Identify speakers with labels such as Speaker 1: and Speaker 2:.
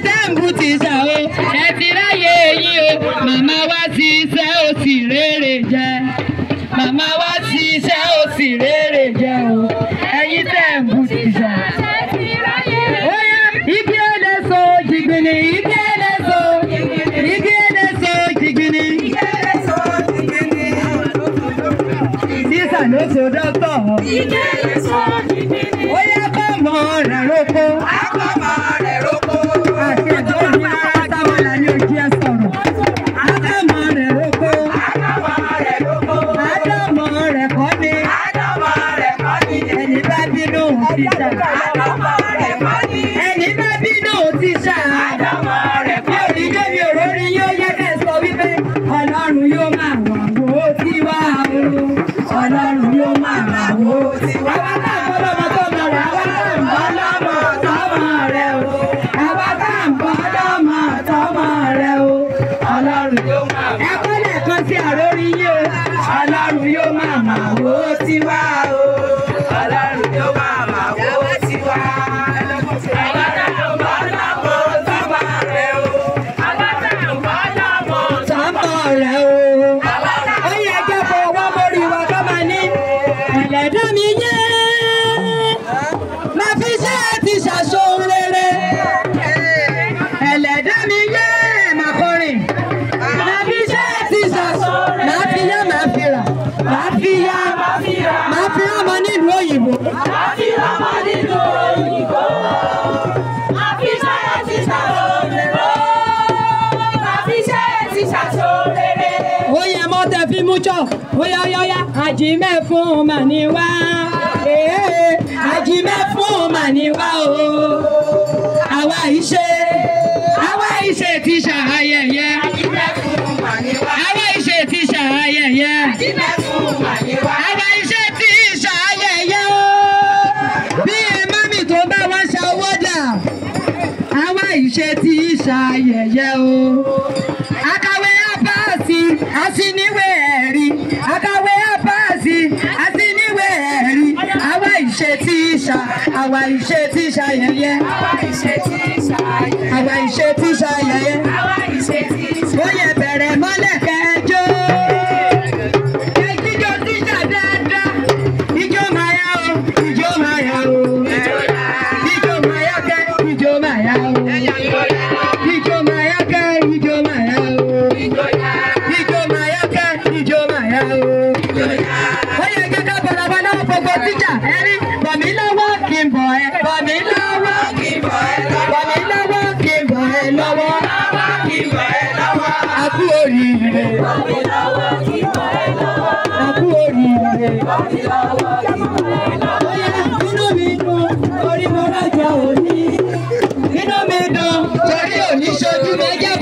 Speaker 1: tẹ́ǹbù ti ṣà o ẹ ti ráyè yín o màmá wa ti ṣe ó sì rere jẹ màmá wa ti ṣe ó sì rere jẹ o ẹ̀yin tẹ́ǹbù ti ṣà. Oya igi ẹlẹ́sọ jìgbìnì igi ẹlẹ́sọ igi ẹlẹ́sọ jìgbìnì. Sísà ló ṣe dọ́tọ̀. Igi ẹlẹ́sọ jìgbìnì. Oya kọ́ mọ́ rẹ̀ roko. Akọ́mọ́ rẹ̀ roko. Àti ẹ̀jọ́ ní arátáwọn là ní ojú ẹ sọ̀rọ̀. Akọ́mọ́ rẹ̀ roko. Akọ́mọ́ rẹ̀ roko. Ádámọ̀ rẹ̀ kọ́ ni. Ádámọ̀ rẹ̀ kọ́ ni. Ẹni bá bínú ti ṣà. Ádámọ̀ rẹ̀ kọ́ ni. Ẹni bá bínú ti ṣà. Ádámọ̀ rẹ̀ kọ́ ni. Bí òní débi òrórí yóò yẹ kẹ́ sọ wípé Ọlọ́run yóò máa wà wò ó tí wá o. Ọlọ́run yóò máa wà wò ó tí wá. Àwa tá ń bọ́ lọ́mọ tọ́mọ rẹ̀, àwa tá ń bọ́ lọ́mọ tọ́mọ rẹ̀ o. Ọlọ́run yóò máa wà. Ẹ̀kọ́ lẹ́ẹ̀kan sí àrórí yín o. Ọlọ́run yóò máa mà wò ó tí wá o. Ọlọ́run yóò máa mà wò ó tí wá. Àwa tá ń bọ́ lọ́mọ tọ́mọ rẹ̀ o. Àwa tá ń bọ́ lọ́mọ tọ́mọ rẹ̀ o. Ó yẹ kẹ́ fọwọ́ mórí wa kọ́ máa ní ẹlẹ́dàá mi yé. Má fi ṣe ti ṣàṣọ rere. Ẹlẹ́dàá mi yé má kọrin. Má fi ṣe ti ṣàṣọ rere. Má fi yá má fi rà. Má fi yá má fi ọmọ nílùú òyìnbó. Má fi ọmọ nílùú òyìnbó. Má fi ṣe ti ṣàṣọ rere. Má fi ṣe ti ṣàṣọ rere. Ó yẹ mọ́ tẹ fi mú jọ. Óyá óyá àjìmẹ́ fún màní wá. Àjìmẹ́ fún màní wá o. Àwa ìṣe ti ṣàyẹyẹ. Àjìmẹ́ fún màní wá. Àwa ìṣe ti ṣàyẹyẹ. Àjìmẹ́ fún màní wá. Àwa ìṣe ti ṣàyẹyẹ o. Bí mami tó bá wá ṣàwọ́ dà. Àwa ìṣe ti ṣàyẹyẹ o. Akàwé àbáàsì àsìníwé ẹ̀rí. Akàwé àbáàsì àsìníwé ẹ̀rí. Àwa ìṣe ti àwa ìṣe ti ṣàyẹyẹ. Àwa ìṣe ti ṣàyẹyẹ. Àwa ìṣe ti ṣàyẹyẹ. Àwa ìṣe ti ṣàyẹyẹ. Ó yẹ bẹ̀rẹ̀ mọ́lẹ̀ kẹjọ. Jíjó tíṣà dáadáa. Ijó máa yá o. Ijó máa yá o. Ijó máa yá kẹ́. Ijó máa yá o. Ijó máa yá kẹ́. Ijó máa yá o. Ijó máa yá kẹ́. Ijó máa yá o. Ó yẹ kí ká bọ̀dọ̀ bọ̀ náà gbogbo tíjà ẹni bọ̀ mí lọ́wọ́ kí n bọ̀ ẹ́. Bọ̀ mí lọ́wọ́ kí n bọ̀ ẹ́ lọ́wọ́. Bọ̀ mí lọ́wọ́ kí n bọ̀ ẹ́ lọ́wọ́. Kí n bọ̀ ẹ́ lọ́wọ́. A kú oríire. Bọ̀ mí lọ́wọ́ kí n bọ̀ ẹ́ lọ́wọ́. A kú oríire. Bọ̀ mí lọ́wọ́ kí n bọ̀ ẹ́ lọ́wọ́. Ó yẹ inú mi dùn torí mo rájà òní. Inú mi dùn torí òní ṣojú méjì.